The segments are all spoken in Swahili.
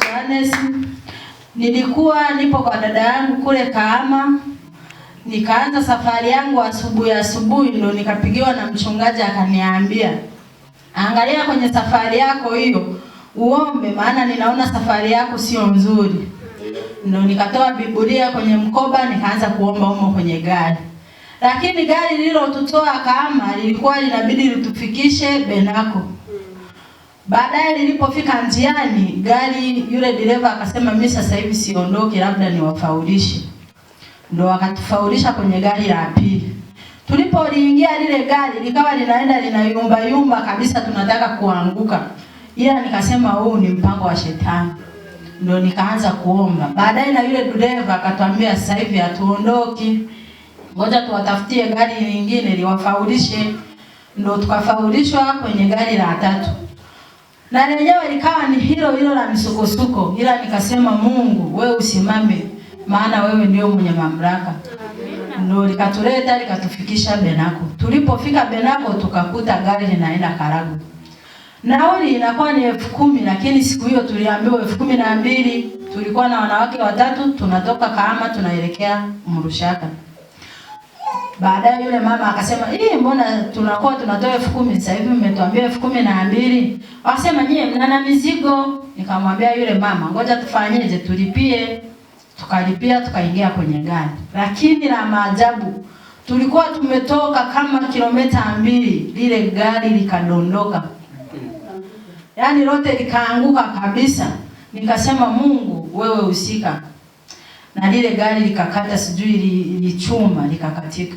Johannes. Nilikuwa nipo kwa dada yangu kule Kahama. Nikaanza safari yangu asubuhi ndo nikapigiwa na mchungaji akaniambia, angalia kwenye safari yako hiyo uombe, maana ninaona safari yako sio nzuri. Ndo nikatoa Biblia kwenye mkoba nikaanza kuomba humo kwenye gari. Lakini gari lililotutoa Kahama lilikuwa linabidi litufikishe Benako. Baadaye nilipofika njiani, gari yule dereva akasema mimi sasa hivi siondoke, labda niwafaulishe. Ndo akatufaulisha kwenye gari la pili. Tulipoliingia lile gari likawa linaenda linayumba kabisa, tunataka kuanguka. Ila nikasema huu ni mpango wa shetani. Ndo nikaanza kuomba. Baadaye na yule dereva akatuambia sasa hivi hatuondoki, ngoja tuwatafutie gari lingine liwafaulishe. Ndo tukafaulishwa kwenye gari la tatu. Na lenyewe likawa ni hilo la misukosuko, ila nikasema Mungu wewe usimame, maana wewe ndio mwenye mamlaka. Ndio likatuleta likatufikisha Benako. Tulipofika Benako tukakuta gari linaenda Karagwe. Nauli inakuwa ni 10,000, lakini siku hiyo tuliambiwa 12,000. Tulikuwa na wanawake watatu, tunatoka Kahama tunaelekea Mrushaka. Baadaye yule mama akasema, mbona tunakuwa tunatoa 10,000 sasa hivi mmetuambia 12,000? Wakasema nyie mnana mizigo. Nikamwambia yule mama, ngoja tufanyeje, tulipie. Tukalipia tukaingia kwenye gari. Lakini la maajabu, tulikuwa tumetoka kama kilomita 2, lile gari likadondoka. Yaani lote likaanguka kabisa. Nikasema Mungu wewe usika. Na lile gari likakata, sijui lichuma likakatika.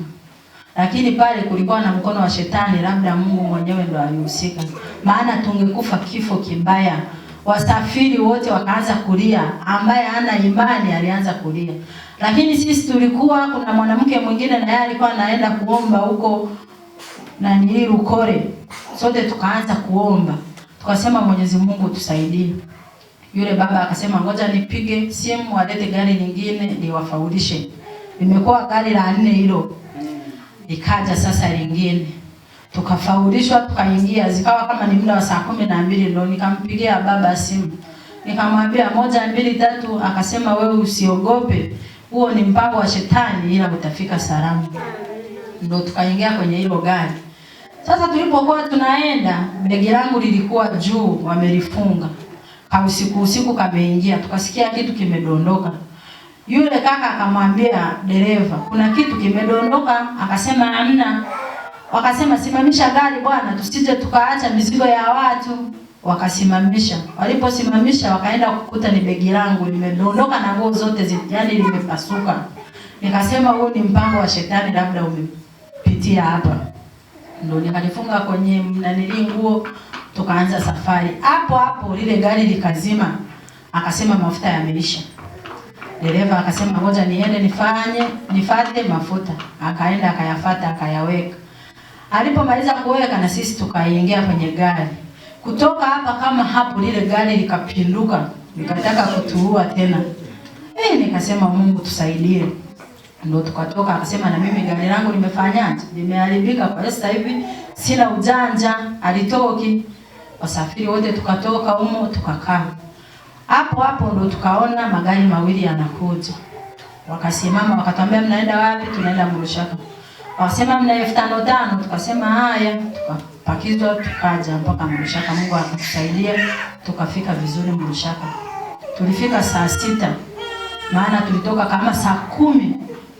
Lakini pale kulikuwa na mkono wa shetani, labda Mungu mwenyewe ndo alihusika. Maana tungekufa kifo kibaya. Wasafiri wote wakaanza kulia, ambaye hana imani alianza kulia. Lakini sisi tulikuwa, kuna mwanamke mwingine na yeye alikuwa anaenda kuomba huko na Rukore. Sote tukaanza kuomba. Tukasema Mwenyezi Mungu tusaidie. Yule baba akasema ngoja nipige simu walete gari lingine liwafaulishe. Limekuwa gari la 4 hilo. Ikaja sasa lingine. Tukafaulishwa tukaingia, zikawa kama ni muda wa saa 12 ndo nikampigia baba simu. Nikamwambia 1 2 3, akasema wewe usiogope. Huo ni mpango wa shetani ila utafika salama. Ndo tukaingia kwenye hilo gari. Sasa tulipokuwa tunaenda, begi langu lilikuwa juu wamelifunga. Usiku kameingia, tukasikia kitu kimedondoka. Yule kaka akamwambia dereva, kuna kitu kimedondoka, akasema hamna. Wakasema simamisha gari bwana, tusije tukaacha mizigo ya watu. Wakasimamisha. Waliposimamisha wakaenda kukuta ni begi langu limedondoka na nguo zote yani limepasuka. Nikasema huu ni mpango wa shetani, labda umepitia hapa. Ndio nikalifunga kwenye nguo, tukaanza safari. Hapo lile gari likazima. Akasema mafuta yameisha. Dereva akasema ngoja niende nifate mafuta. Akaenda akayafuata akayaweka. Alipomaliza kuweka na sisi tukaingia kwenye gari. Kutoka hapa kama hapo lile gari likapinduka, nikataka kutuua tena. Nikasema Mungu tusaidie. Ndio tukatoka, akasema na mimi gari langu limefanyaje? Limeharibika, kwa sasa hivi sina ujanja, alitoki. Wasafiri wote tukatoka humo tukakaa. Hapo ndo tukaona magari mawili yanakuja. Wakasimama wakatuambia mnaenda wapi? Tunaenda Mrushaka. Wakasema mna 5,500, tukasema haya, tukapakizwa tukaja mpaka Mrushaka. Mungu akatusaidia tukafika vizuri Mrushaka. Tulifika saa 6. Maana tulitoka kama saa 10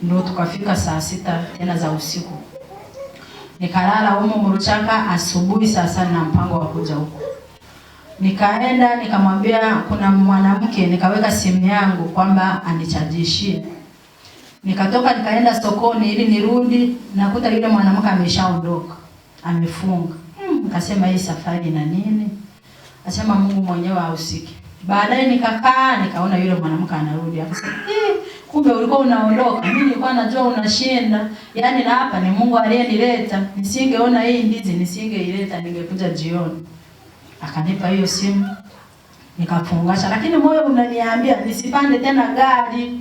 ndio tukafika saa 6 tena za usiku. Nikalala humo Mrushaka, asubuhi sasa na mpango wa kuja huko. Nikaenda nikamwambia kuna mwanamke, nikaweka simu yangu kwamba anichajishie. Nikatoka nikaenda sokoni ili nirudi, nakuta yule mwanamke ameshaondoka, amefunga. Nikasema hii safari ina nini? Akasema Mungu mwenyewe ahusike. Baadaye nikakaa nikaona yule mwanamke anarudi. Akasema kumbe ulikuwa unaondoka. Mimi nilikuwa najua unashinda. Yaani na hapa ni Mungu aliyenileta. Nisingeona hii ndizi nisingeileta, ningekuja jioni. Akanipa hiyo simu. Nikafungasha, lakini moyo unaniambia nisipande tena gari.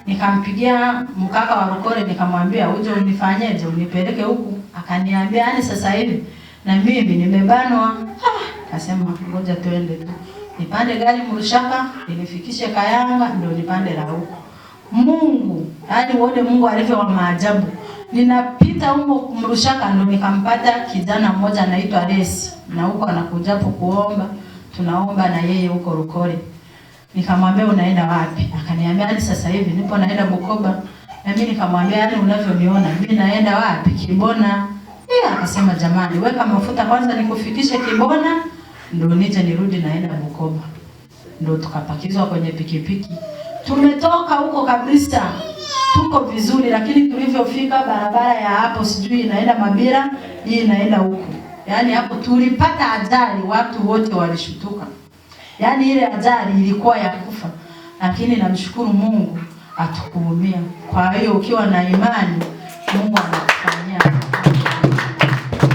Nikampigia mkaka wa Rukore nikamwambia uje unifanyeje, unipeleke huku. Akaniambia yani sasa hivi na mimi nimebanwa. Akasema ngoja tuende tu. nipande gari Mrushaka, nilifikishe Kayanga, ndio nipande la huko. Mungu, yaani uone Mungu alivyo wa maajabu. Ninapita huko Mrushaka ndio nikampata kijana mmoja anaitwa Resi. Na huko anakuja hapo kuomba, tunaomba na yeye huko Rukore. Nikamwambia unaenda wapi? Akaniambia hadi sasa hivi nipo naenda Bukoba. Na mimi nikamwambia yani unavyoniona mimi naenda wapi? Kibona. Akasema jamani, weka mafuta kwanza nikufikishe Kibona ndio nije nirudi naenda Bukoba. Ndio tukapakizwa kwenye pikipiki. Tumetoka huko kabisa. Tuko vizuri, lakini tulivyofika barabara ya hapo sijui inaenda Mabira, hii inaenda huko. Yaani hapo tulipata ajali, watu wote walishutuka. Yaani ile ajali ilikuwa ya kufa. Lakini namshukuru Mungu atukuhurumia. Kwa hiyo ukiwa na imani Mungu